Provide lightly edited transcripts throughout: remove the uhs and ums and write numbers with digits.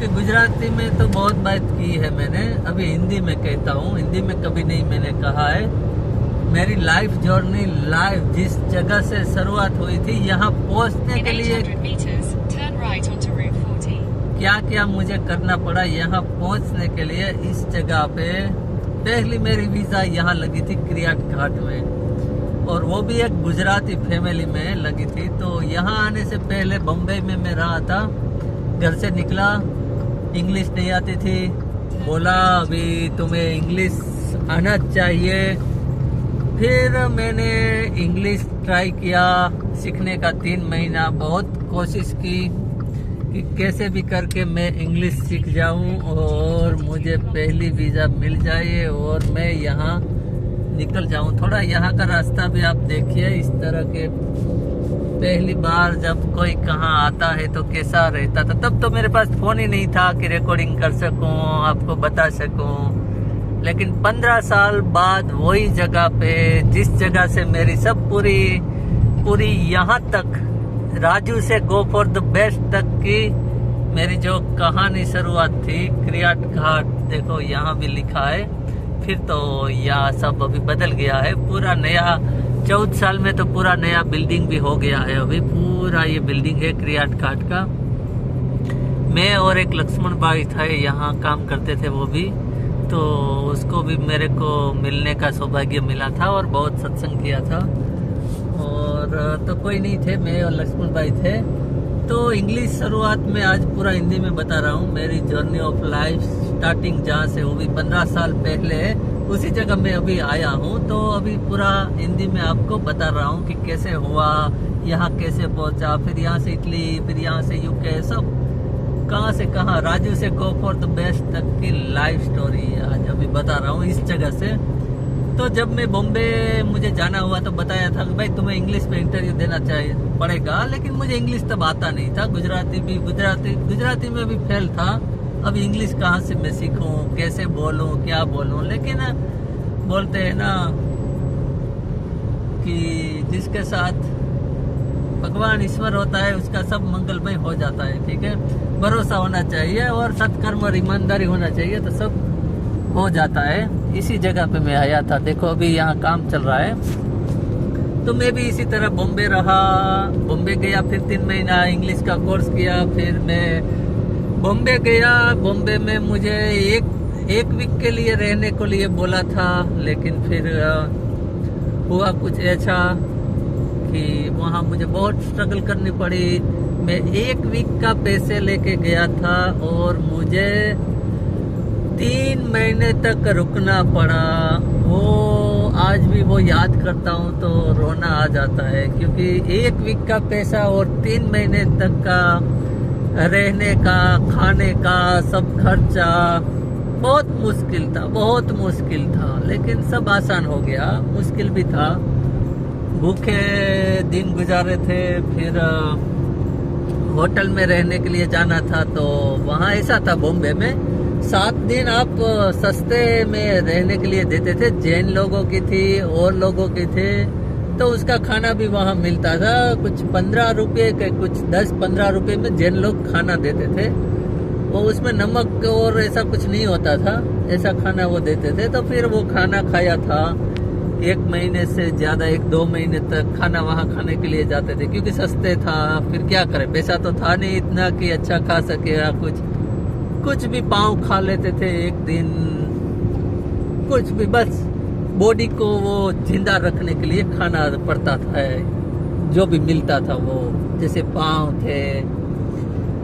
क्योंकि गुजराती में तो बहुत बात की है मैंने, अभी हिंदी में कहता हूँ। हिंदी में कभी नहीं मैंने कहा है। मेरी लाइफ जर्नी लाइव जिस जगह से शुरुआत हुई थी, यहाँ पहुँचने के लिए क्या क्या मुझे करना पड़ा यहाँ पहुँचने के लिए। इस जगह पे पहली मेरी वीज़ा यहाँ लगी थी क्रियाट घाट में, और वो भी एक गुजराती फैमिली में लगी थी। तो यहाँ आने से पहले बम्बई में मैं रहा था। घर से निकला, इंग्लिश नहीं आती थी, बोला अभी तुम्हें इंग्लिश आना चाहिए। फिर मैंने इंग्लिश ट्राई किया सीखने का, 3 महीना बहुत कोशिश की कि कैसे भी करके मैं इंग्लिश सीख जाऊं और मुझे पहली वीज़ा मिल जाए और मैं यहाँ निकल जाऊं। थोड़ा यहाँ का रास्ता भी आप देखिए इस तरह के। पहली बार जब कोई कहाँ आता है तो कैसा रहता था। तब तो मेरे पास फ़ोन ही नहीं था कि रिकॉर्डिंग कर सकूं, आपको बता सकूं। लेकिन 15 साल बाद वही जगह पे, जिस जगह से मेरी सब पूरी यहाँ तक, राजू से गो फॉर द बेस्ट तक की मेरी जो कहानी शुरुआत थी, क्रियाट घाट देखो यहाँ भी लिखा है। फिर तो यहाँ सब अभी बदल गया है, पूरा नया। 14 साल में तो पूरा नया बिल्डिंग भी हो गया है। अभी पूरा ये बिल्डिंग है क्रियाट घाट का। मैं और एक लक्ष्मण भाई थे, यहाँ काम करते थे वो भी, तो उसको भी मेरे को मिलने का सौभाग्य मिला था और बहुत सत्संग किया था। और तो कोई नहीं थे, मैं और लक्ष्मण भाई थे। तो इंग्लिश शुरुआत में आज पूरा हिंदी में बता रहा हूँ। मेरी जर्नी ऑफ लाइफ स्टार्टिंग जहाँ से हुई 15 साल पहले, उसी जगह मैं अभी आया हूँ। तो अभी पूरा हिंदी में आपको बता रहा हूँ कि कैसे हुआ, यहाँ कैसे पहुँचा, फिर यहाँ से इटली, फिर यहाँ से यूके, सब कहाँ से कहाँ, राजू से गो फॉर द बेस्ट तक की लाइफ स्टोरी आज अभी बता रहा हूँ इस जगह से। तो जब मैं बॉम्बे मुझे जाना हुआ तो बताया था कि भाई तुम्हें इंग्लिश में इंटरव्यू देना चाहिए पड़ेगा। लेकिन मुझे इंग्लिश तब आता नहीं था, गुजराती में भी फेल था। अब इंग्लिश कहाँ से मैं सीखूं, कैसे बोलूं, क्या बोलूं। लेकिन बोलते हैं ना कि जिसके साथ भगवान ईश्वर होता है उसका सब मंगलमय हो जाता है। ठीक है, भरोसा होना चाहिए और सत्कर्म और ईमानदारी होना चाहिए तो सब हो जाता है। इसी जगह पे मैं आया था। देखो अभी यहाँ काम चल रहा है। तो मैं भी इसी तरह बॉम्बे रहा, बॉम्बे गया, फिर 3 महीना इंग्लिश का कोर्स किया। फिर मैं बॉम्बे गया। बॉम्बे में मुझे एक वीक के लिए रहने को लिए बोला था, लेकिन फिर हुआ कुछ ऐसा कि वहाँ मुझे बहुत स्ट्रगल करनी पड़ी। मैं 1 वीक का पैसे लेके गया था और मुझे 3 महीने तक रुकना पड़ा। वो आज भी वो याद करता हूँ तो रोना आ जाता है, क्योंकि 1 वीक का पैसा और 3 महीने तक का रहने का, खाने का सब खर्चा, बहुत मुश्किल था। लेकिन सब आसान हो गया, मुश्किल भी था। भूखे दिन गुजारे थे। फिर होटल में रहने के लिए जाना था, तो वहाँ ऐसा था बॉम्बे में 7 दिन आप सस्ते में रहने के लिए देते थे। जैन लोगों की थी और लोगों की थे, तो उसका खाना भी वहाँ मिलता था। कुछ 15 रुपये के, कुछ 10-15 रुपये में जैन लोग खाना देते थे। वो उसमें नमक और ऐसा कुछ नहीं होता था, ऐसा खाना वो देते थे। तो फिर वो खाना खाया था 1 महीने से ज़्यादा, 1-2 महीने तक खाना वहाँ खाने के लिए जाते थे, क्योंकि सस्ते था। फिर क्या करें, पैसा तो था नहीं इतना कि अच्छा खा सके। या कुछ भी पाँव खा लेते थे एक दिन, कुछ भी, बस बॉडी को वो जिंदा रखने के लिए खाना पड़ता था। जो भी मिलता था वो, जैसे पाँव थे।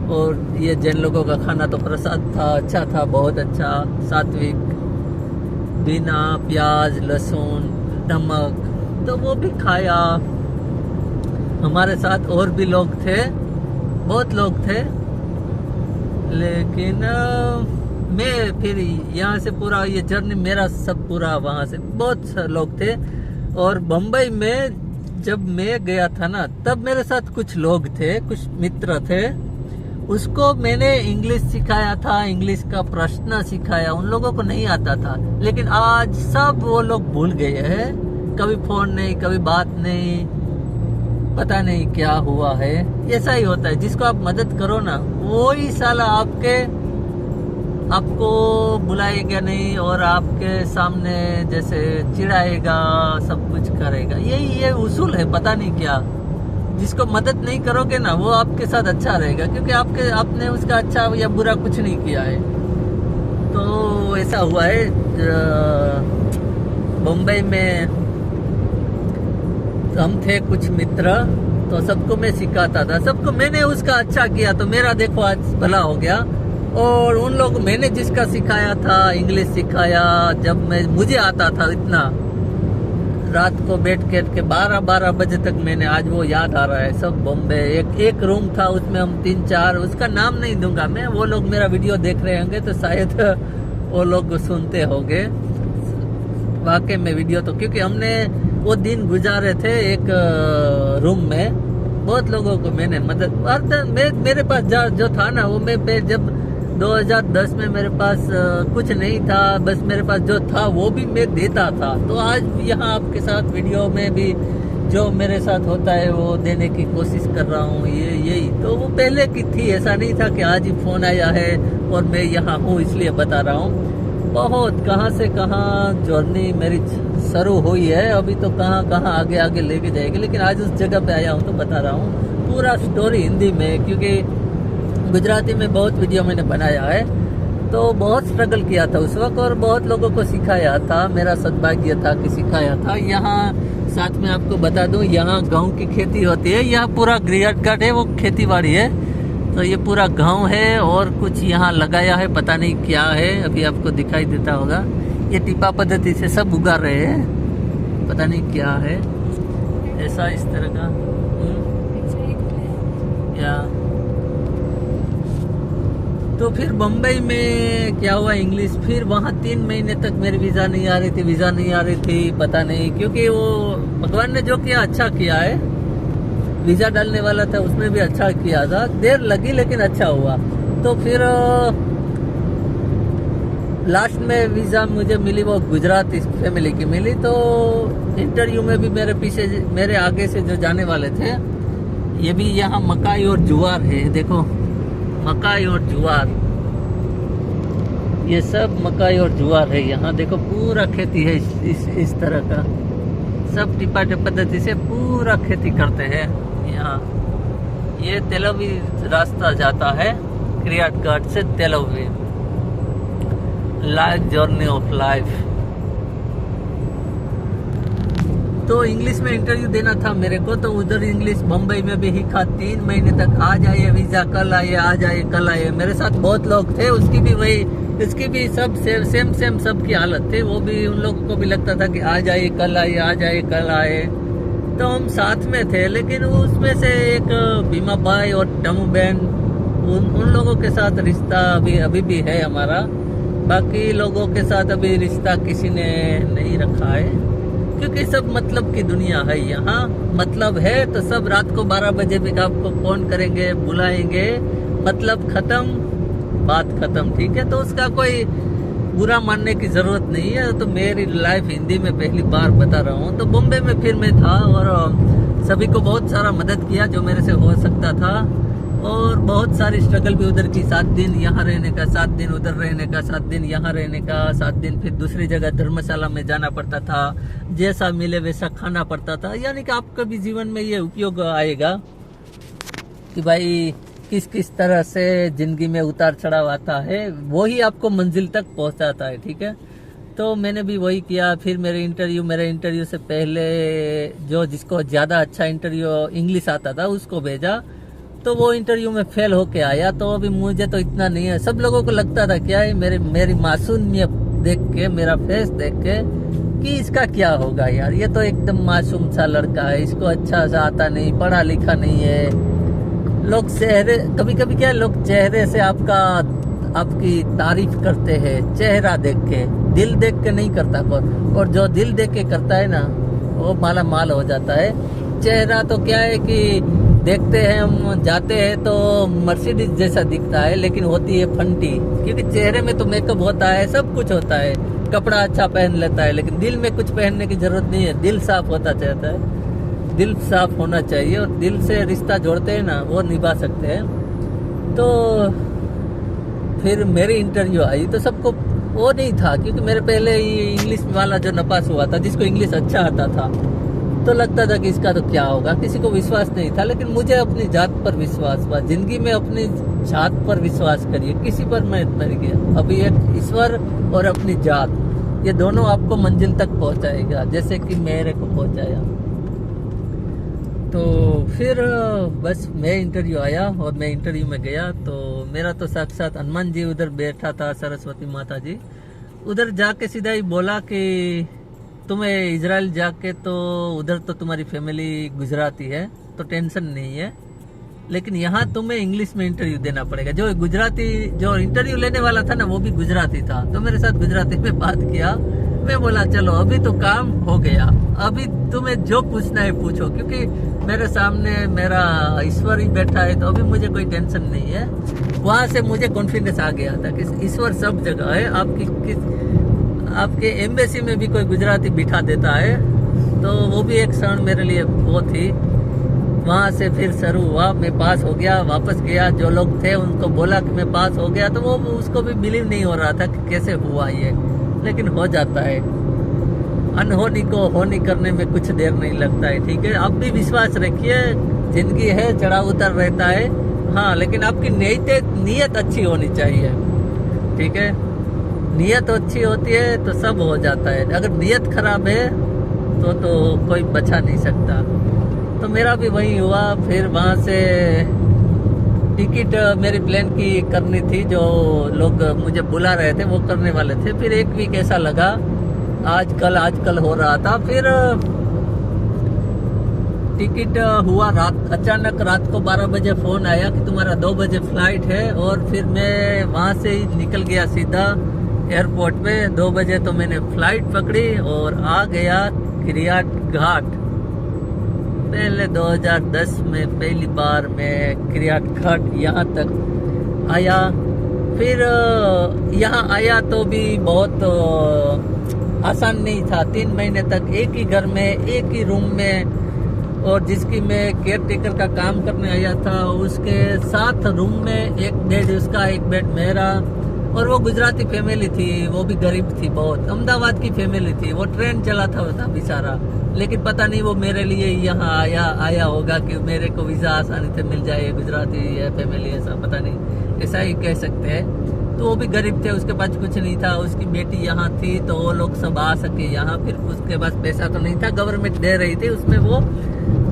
और ये जैन लोगों का खाना तो प्रसाद था, अच्छा था, बहुत अच्छा, सात्विक, बिना प्याज लहसुन नमक। तो वो भी खाया। हमारे साथ और भी लोग थे, बहुत लोग थे। लेकिन मैं फिर यहाँ से पूरा ये जर्नी मेरा सब पूरा, वहाँ से बहुत लोग थे। और बम्बई में जब मैं गया था ना, तब मेरे साथ कुछ लोग थे, कुछ मित्र थे। उसको मैंने इंग्लिश सिखाया था, इंग्लिश का प्रश्न सिखाया। उन लोगों को नहीं आता था, लेकिन आज सब वो लोग भूल गए हैं। कभी फोन नहीं, कभी बात नहीं, पता नहीं क्या हुआ है। ऐसा ही होता है, जिसको आप मदद करो ना, वो ही साला आपके आपको बुलाएगा नहीं और आपके सामने जैसे चिढ़ाएगा, सब कुछ करेगा। ये उसूल है, पता नहीं क्या। जिसको मदद नहीं करोगे ना वो आपके साथ अच्छा रहेगा, क्योंकि आपने उसका अच्छा या बुरा कुछ नहीं किया है। तो ऐसा हुआ है मुंबई में, हम थे कुछ मित्र, तो सबको मैं सिखाता था, सबको मैंने उसका अच्छा किया तो मेरा देखो आज भला हो गया। और उन लोग मैंने जिसका सिखाया था, इंग्लिश सिखाया, जब मुझे आता था इतना, रात को बैठ के 12 बजे तक मैंने, आज वो याद आ रहा है सब। बॉम्बे एक रूम था, उसमें हम 3-4, उसका नाम नहीं दूंगा मैं, वो लोग मेरा वीडियो देख रहे होंगे तो शायद वो लोग सुनते होंगे वाकई में वीडियो। तो क्योंकि हमने वो दिन गुजारे थे एक रूम में, बहुत लोगों को मैंने मदद, मेरे पास जो था ना वो, मैं जब 2010 में मेरे पास कुछ नहीं था, बस मेरे पास जो था वो भी मैं देता था। तो आज यहाँ आपके साथ वीडियो में भी जो मेरे साथ होता है वो देने की कोशिश कर रहा हूँ। यही तो वो पहले की थी, ऐसा नहीं था कि आज ही फोन आया है और मैं यहाँ हूँ इसलिए बता रहा हूँ। बहुत कहाँ से कहाँ जर्नी मेरी शुरू हुई है, अभी तो कहाँ आगे लेके जाएगी, लेकिन आज उस जगह पे आया हूँ तो बता रहा हूँ पूरा स्टोरी हिंदी में, क्योंकि गुजराती में बहुत वीडियो मैंने बनाया है। तो बहुत स्ट्रगल किया था उस वक्त और बहुत लोगों को सिखाया था, मेरा सद्भाग्य था कि सिखाया था। यहाँ साथ में आपको बता दूं, यहाँ गांव की खेती होती है, यहाँ पूरा ग्रियाट घाट है वो खेती बाड़ी है, तो ये पूरा गांव है और कुछ यहाँ लगाया है, पता नहीं क्या है, अभी आपको दिखाई देता होगा। ये टिपा पद्धति से सब उगा रहे हैं, पता नहीं क्या है, ऐसा इस तरह का या। तो फिर बम्बई में क्या हुआ, इंग्लिश, फिर वहाँ 3 महीने तक मेरी वीज़ा नहीं आ रही थी, पता नहीं, क्योंकि वो भगवान ने जो किया अच्छा किया है। वीज़ा डालने वाला था उसमें भी अच्छा किया था, देर लगी लेकिन अच्छा हुआ। तो फिर लास्ट में वीज़ा मुझे मिली, वो गुजराती फैमिली की मिली। तो इंटरव्यू में भी मेरे आगे से जो जाने वाले थे, ये भी यहाँ मकाई और ज्वार है, देखो मकाई और ज्वार, ये सब मकाई और ज्वार है यहाँ, देखो पूरा खेती है इस तरह का, सब टिपाटे पद्धति से पूरा खेती करते हैं यहाँ। ये तेल अवीव रास्ता जाता है क्रियाट घाट से तेल Aviv, life journey of life. तो इंग्लिश में इंटरव्यू देना था मेरे को, तो उधर इंग्लिश बम्बई में भी हिखा 3 महीने तक, आ जाइए वीजा कल आइए, आ जाइए कल आइए। मेरे साथ बहुत लोग थे, उसकी भी सब सेम सबकी हालत थी, वो भी, उन लोगों को भी लगता था कि आ जाइए कल आइए, आ जाइए कल आए। तो हम साथ में थे, लेकिन उसमें से एक भीमा भाई और टमू बहन, उन लोगों के साथ रिश्ता अभी भी है हमारा, बाकी लोगों के साथ अभी रिश्ता किसी ने नहीं रखा है, क्योंकि सब मतलब की दुनिया है यहाँ। मतलब है तो सब रात को 12 बजे भी आपको फोन करेंगे, बुलाएंगे, मतलब खत्म, बात खत्म, ठीक है। तो उसका कोई बुरा मानने की जरूरत नहीं है। तो मेरी लाइफ हिंदी में पहली बार बता रहा हूँ। तो बॉम्बे में फिर मैं था और सभी को बहुत सारा मदद किया जो मेरे से हो सकता था, और बहुत सारी स्ट्रगल भी उधर की, 7 दिन यहाँ रहने का, 7 दिन उधर रहने का, 7 दिन यहाँ रहने का, 7 दिन फिर दूसरी जगह धर्मशाला में जाना पड़ता था, जैसा मिले वैसा खाना पड़ता था। यानी कि आपका भी जीवन में ये उपयोग आएगा कि भाई किस तरह से जिंदगी में उतार चढ़ाव आता है, वही आपको मंजिल तक पहुंचाता है, ठीक है। तो मैंने भी वही किया। फिर मेरे इंटरव्यू से पहले जिसको ज़्यादा अच्छा इंटरव्यू इंग्लिश आता था उसको भेजा, तो वो इंटरव्यू में फेल होके आया। तो अभी मुझे तो इतना नहीं है, सब लोगों को लगता था क्या है, मेरी मासूमियत देख के, मेरा फेस देख के, कि इसका क्या होगा यार, ये तो एकदम मासूम सा लड़का है, इसको अच्छा सा आता नहीं, पढ़ा लिखा नहीं है। लोग कभी क्या लोग चेहरे से आपकी तारीफ करते हैं, चेहरा देख के, दिल देख के नहीं करता कोई, और जो दिल देख के करता है ना वो माला माल हो जाता है। चेहरा तो क्या है कि देखते हैं हम, जाते हैं तो मर्सिडीज जैसा दिखता है, लेकिन होती है फंटी, क्योंकि चेहरे में तो मेकअप होता है, सब कुछ होता है, कपड़ा अच्छा पहन लेता है, लेकिन दिल में कुछ पहनने की जरूरत नहीं है। दिल साफ होता चाहता है, दिल साफ होना चाहिए, और दिल से रिश्ता जोड़ते हैं ना वो निभा सकते हैं। तो फिर मेरी इंटरव्यू आई तो सबको वो नहीं था, क्योंकि मेरे पहले ही इंग्लिश वाला जो नपास हुआ था, जिसको इंग्लिश अच्छा आता था, तो लगता था कि इसका तो क्या होगा, किसी को विश्वास नहीं था। लेकिन मुझे अपनी जात पर विश्वास हुआ। जिंदगी में अपनी जात पर विश्वास करिए, किसी पर मत करिए। अभी एक ईश्वर और अपनी जात, ये दोनों आपको मंजिल तक पहुंचाएगा, जैसे कि मेरे को पहुंचाया। तो फिर बस मैं इंटरव्यू आया और मैं इंटरव्यू में गया तो मेरा तो साक्षात हनुमान जी उधर बैठा था, सरस्वती माता जी उधर जाके सीधा ही बोला कि तुम्हें इजराइल जाके तो उधर तो तुम्हारी फैमिली गुजराती है तो टेंशन नहीं है, लेकिन यहाँ तुम्हें इंग्लिश में इंटरव्यू देना पड़ेगा। जो गुजराती जो इंटरव्यू लेने वाला था ना, वो भी गुजराती था, तो मेरे साथ गुजराती में बात किया। मैं बोला चलो अभी तो काम हो गया, अभी तुम्हें जो पूछना है पूछो, क्योंकि मेरे सामने मेरा ईश्वर ही बैठा है, तो अभी मुझे कोई टेंशन नहीं है। वहां से मुझे कॉन्फिडेंस आ गया था कि ईश्वर सब जगह है। आपके एम्बेसी में भी कोई गुजराती बिठा देता है, तो वो भी एक क्षण मेरे लिए वो थी। वहां से फिर शुरू हुआ, मैं पास हो गया, वापस गया। जो लोग थे उनको बोला कि मैं पास हो गया, तो वो उसको भी बिलीव नहीं हो रहा था कि कैसे हुआ ये, लेकिन हो जाता है। अनहोनी को होनी करने में कुछ देर नहीं लगता है, ठीक है। आप भी विश्वास रखिए, जिंदगी है, चढ़ाव उतर रहता है, हाँ, लेकिन आपकी नीयत अच्छी होनी चाहिए, ठीक है। नीयत अच्छी होती है तो सब हो जाता है। अगर नीयत खराब है तो कोई बचा नहीं सकता। तो मेरा भी वही हुआ। फिर वहाँ से टिकट मेरी प्लेन की करनी थी, जो लोग मुझे बुला रहे थे वो करने वाले थे। फिर एक वीक ऐसा लगा, आजकल हो रहा था। फिर टिकट हुआ अचानक रात को 12 बजे फोन आया कि तुम्हारा 2 बजे फ्लाइट है। और फिर मैं वहाँ से ही निकल गया सीधा एयरपोर्ट पे। 2 बजे तो मैंने फ्लाइट पकड़ी और आ गया किरियाट घाट। पहले 2010 में पहली बार मैं किरियाट घाट यहाँ तक आया। फिर यहाँ आया तो भी बहुत आसान नहीं था। 3 महीने तक एक ही घर में, एक ही रूम में, और जिसकी मैं केयर टेकर का काम करने आया था, उसके 7 रूम में, एक बेड उसका, एक बेड मेरा। और वो गुजराती फैमिली थी, वो भी गरीब थी बहुत, अहमदाबाद की फैमिली थी। वो ट्रेन चला था बेचारा, लेकिन पता नहीं वो मेरे लिए यहाँ आया होगा कि मेरे को वीज़ा आसानी से मिल जाए, गुजराती है फैमिली, ऐसा पता नहीं, ऐसा ही कह सकते हैं। तो वो भी गरीब थे, उसके पास कुछ नहीं था। उसकी बेटी यहाँ थी तो वो लोग सब आ सके यहाँ। फिर उसके पास पैसा तो नहीं था, गवर्नमेंट दे रही थी, उसमें वो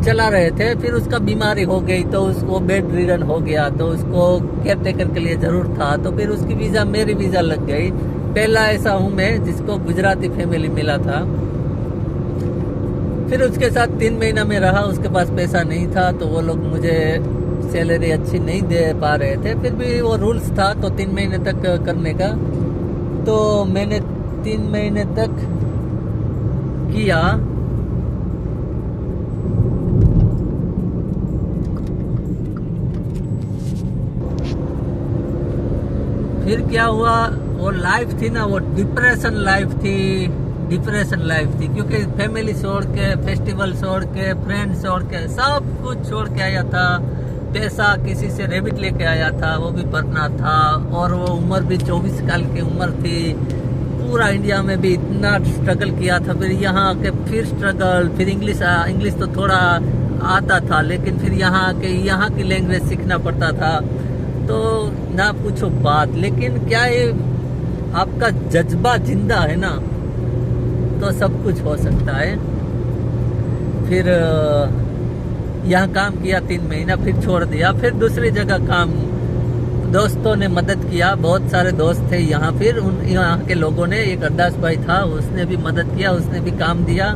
चला रहे थे। फिर उसका बीमारी हो गई तो उसको बेड रिडन हो गया, तो उसको केयर टेकर के लिए जरूर था। तो फिर उसकी वीज़ा, मेरी वीज़ा लग गई। पहला ऐसा हूँ मैं जिसको गुजराती फैमिली मिला था। फिर उसके साथ 3 महीना में रहा, उसके पास पैसा नहीं था, तो वो लोग मुझे सैलरी अच्छी नहीं दे पा रहे थे। फिर भी वो रूल्स था तो 3 महीने तक करने का, तो मैंने 3 महीने तक किया। फिर क्या हुआ, वो लाइफ थी ना, वो डिप्रेशन लाइफ थी, क्योंकि फैमिली छोड़ के, फेस्टिवल छोड़ के, फ्रेंड छोड़ के, सब कुछ छोड़ के आया था। पैसा किसी से रेबिट लेके आया था, वो भी भरना था। और वो उम्र भी 24 साल की उम्र थी। पूरा इंडिया में भी इतना स्ट्रगल किया था, फिर यहाँ आके फिर स्ट्रगल, फिर इंग्लिश तो थोड़ा आता था, लेकिन फिर यहाँ आके यहाँ की लैंग्वेज सीखना पड़ता था। तो ना पूछो बात। लेकिन क्या ये आपका जज्बा जिंदा है ना, तो सब कुछ हो सकता है। फिर यहाँ काम किया 3 महीना, फिर छोड़ दिया। फिर दूसरी जगह काम, दोस्तों ने मदद किया, बहुत सारे दोस्त थे यहाँ। फिर यहाँ के लोगों ने, एक अरदास भाई था, उसने भी मदद किया, उसने भी काम दिया।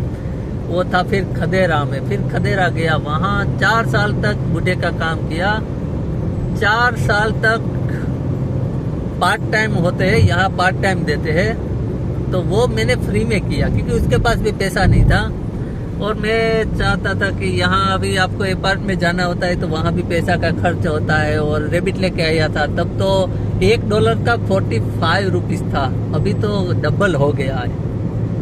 वो था फिर खदेरा में। फिर खदेरा गया, वहाँ 4 साल तक बुढ़े का काम किया। 4 साल तक पार्ट टाइम होते हैं, यहाँ पार्ट टाइम देते हैं, तो वो मैंने फ्री में किया, क्योंकि उसके पास भी पैसा नहीं था। और मैं चाहता था कि यहाँ अभी आपको अपार्ट में जाना होता है तो वहाँ भी पैसा का खर्च होता है। और रेबिट लेके आया था, तब तो $1 का 45 रुपीज़ था, अभी तो डबल हो गया है।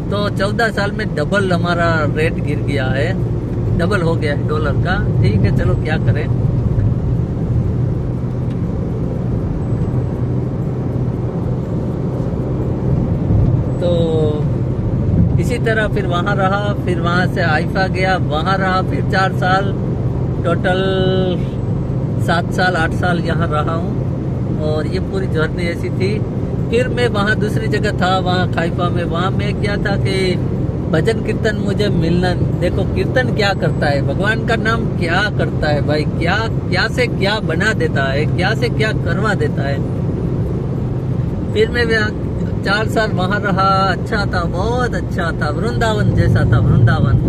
तो 14 साल में डबल हमारा रेट गिर गया है, डबल हो गया है डॉलर का। ठीक है, चलो क्या करें। इसी तरह फिर वहाँ रहा, फिर वहाँ से हाइफा गया, वहाँ रहा फिर 4 साल, टोटल 7 साल 8 साल यहाँ रहा हूँ। और ये पूरी जर्नी ऐसी थी। फिर मैं वहाँ दूसरी जगह था, वहाँ हाइफा में, वहाँ मैं क्या था कि भजन कीर्तन मुझे मिलना, देखो कीर्तन क्या करता है, भगवान का नाम क्या करता है भाई, क्या से क्या बना देता है, क्या से क्या करवा देता है। फिर मैं 4 साल वहाँ रहा, अच्छा था, बहुत अच्छा था, वृंदावन जैसा था, वृंदावन।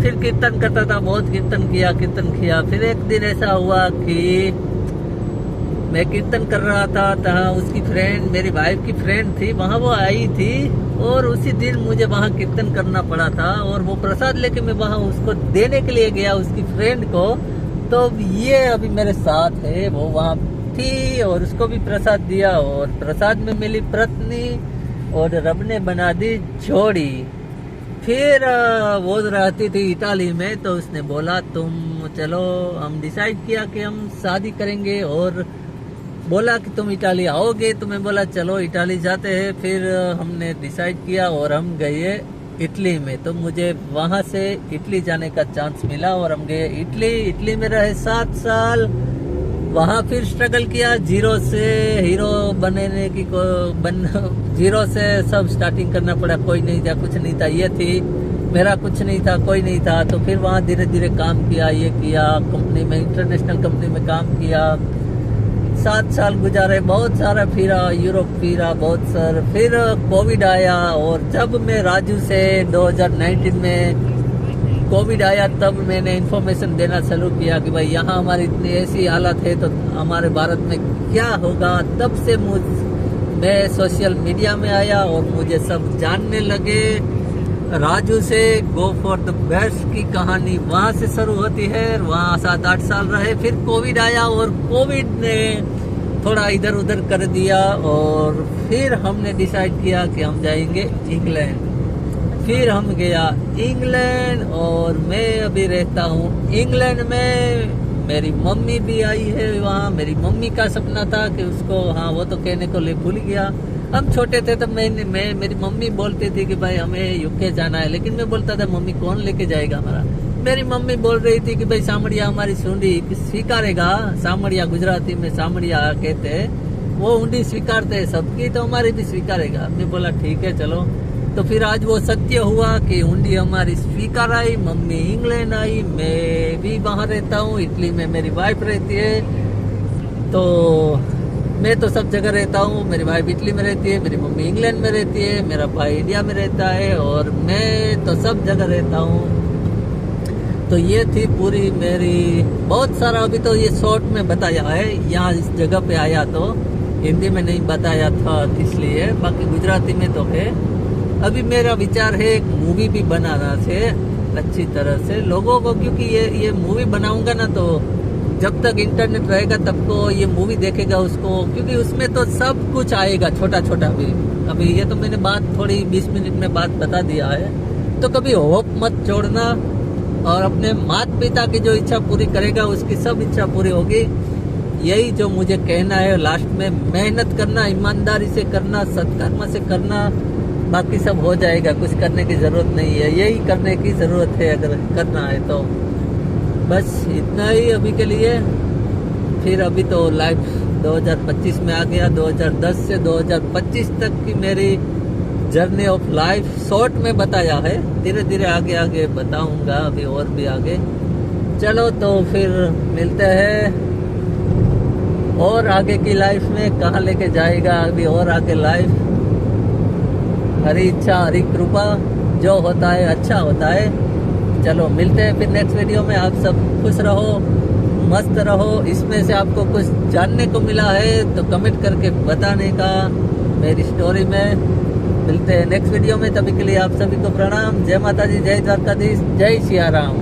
फिर कीर्तन करता था, बहुत कीर्तन किया। फिर एक दिन ऐसा हुआ कि मैं कीर्तन कर रहा था, उसकी फ्रेंड, मेरी वाइफ की फ्रेंड थी, वहाँ वो आई थी, और उसी दिन मुझे वहाँ कीर्तन करना पड़ा था। और वो प्रसाद लेके मैं वहाँ उसको देने के लिए गया, उसकी फ्रेंड को। तो ये अभी मेरे साथ है, वो वहाँ थी और उसको भी प्रसाद दिया, और प्रसाद में मिली पत्नी और रब ने बना दी जोड़ी। फिर वो रहती थी इटाली में, तो उसने बोला तुम चलो, हम डिसाइड किया कि हम शादी करेंगे, और बोला कि तुम इटाली आओगे, तो मैं बोला चलो इटाली जाते हैं। फिर हमने डिसाइड किया और हम गए इटली में। तो मुझे वहाँ से इटली जाने का चांस मिला और हम गए इटली में रहे 7 साल। वहाँ फिर स्ट्रगल किया, जीरो से हीरो बनने की जीरो से सब स्टार्टिंग करना पड़ा। कोई नहीं था, कुछ नहीं था, ये थी मेरा, कुछ नहीं था, कोई नहीं था। तो फिर वहाँ धीरे धीरे काम किया, ये किया, कंपनी में, इंटरनेशनल कंपनी में काम किया। 7 साल गुजारे, बहुत सारा फिरा, यूरोप फिरा बहुत सारा। फिर कोविड आया, और जब मैं राजू से 2019 में कोविड आया, तब मैंने इन्फॉर्मेशन देना शुरू किया कि भाई यहाँ हमारी इतनी ऐसी हालत है, तो हमारे भारत में क्या होगा। तब से मैं सोशल मीडिया में आया और मुझे सब जानने लगे। राजू से गो फॉर द बेस्ट की कहानी वहाँ से शुरू होती है। वहाँ 7-8 साल रहे, फिर कोविड आया और कोविड ने थोड़ा इधर उधर कर दिया, और फिर हमने डिसाइड किया कि हम जाएंगे इंग्लैंड। फिर हम गया इंग्लैंड, और मैं अभी रहता हूँ इंग्लैंड में। मेरी मम्मी भी आई है वहाँ। मेरी मम्मी का सपना था कि उसको, हाँ वो तो कहने को ले भूल गया, हम छोटे थे तब मेरी मम्मी बोलती थी कि भाई हमें यूके जाना है, लेकिन मैं बोलता था मम्मी कौन लेके जाएगा हमारा। मेरी मम्मी बोल रही थी कि भाई सामड़िया हमारी सुंडी स्वीकारेगा, सामड़िया गुजराती में सामड़िया कहते हैं, वो हुंडी स्वीकारते हैं सबकी, तो हमारी भी स्वीकारेगा। मैं बोला ठीक है चलो। तो फिर आज वो सत्य हुआ कि हुंडी हमारी स्वीकार आई, मम्मी इंग्लैंड आई, मैं भी वहाँ रहता हूँ, इटली में मेरी वाइफ रहती है। तो मैं तो सब जगह रहता हूँ, मेरी वाइफ इटली में रहती है, मेरी मम्मी इंग्लैंड में रहती है, मेरा भाई इंडिया में रहता है, और मैं तो सब जगह रहता हूँ। तो ये थी पूरी मेरी, बहुत सारा अभी तो ये शॉर्ट में बताया है, यहाँ इस जगह पे आया तो हिंदी में नहीं बताया था इसलिए, बाकी गुजराती में तो है। अभी मेरा विचार है एक मूवी भी बनाना से अच्छी तरह से लोगों को, क्योंकि ये मूवी बनाऊंगा ना, तो जब तक इंटरनेट रहेगा तब को ये मूवी देखेगा उसको, क्योंकि उसमें तो सब कुछ आएगा, छोटा छोटा भी। अभी ये तो मैंने बात थोड़ी 20 मिनट में बात बता दिया है। तो कभी होप मत छोड़ना, और अपने माता पिता की जो इच्छा पूरी करेगा उसकी सब इच्छा पूरी होगी। यही जो मुझे कहना है लास्ट में, मेहनत करना, ईमानदारी से करना, सत्कर्म से करना, बाकी सब हो जाएगा, कुछ करने की जरूरत नहीं है, यही करने की जरूरत है अगर करना है तो। बस इतना ही अभी के लिए। फिर अभी तो लाइफ 2025 में आ गया, 2010 से 2025 तक की मेरी जर्नी ऑफ लाइफ शॉर्ट में बताया है, धीरे धीरे आगे आगे बताऊंगा अभी और भी आगे। चलो तो फिर मिलते हैं, और आगे की लाइफ में कहाँ लेके जाएगा अभी और आगे लाइफ। हरी इच्छा हरी कृपा, जो होता है अच्छा होता है। चलो मिलते हैं फिर नेक्स्ट वीडियो में। आप सब खुश रहो, मस्त रहो। इसमें से आपको कुछ जानने को मिला है तो कमेंट करके बताने का मेरी स्टोरी में। मिलते हैं नेक्स्ट वीडियो में, तभी के लिए आप सभी को प्रणाम। जय माता दी, जय द्वारकाधीश, जय सिया राम।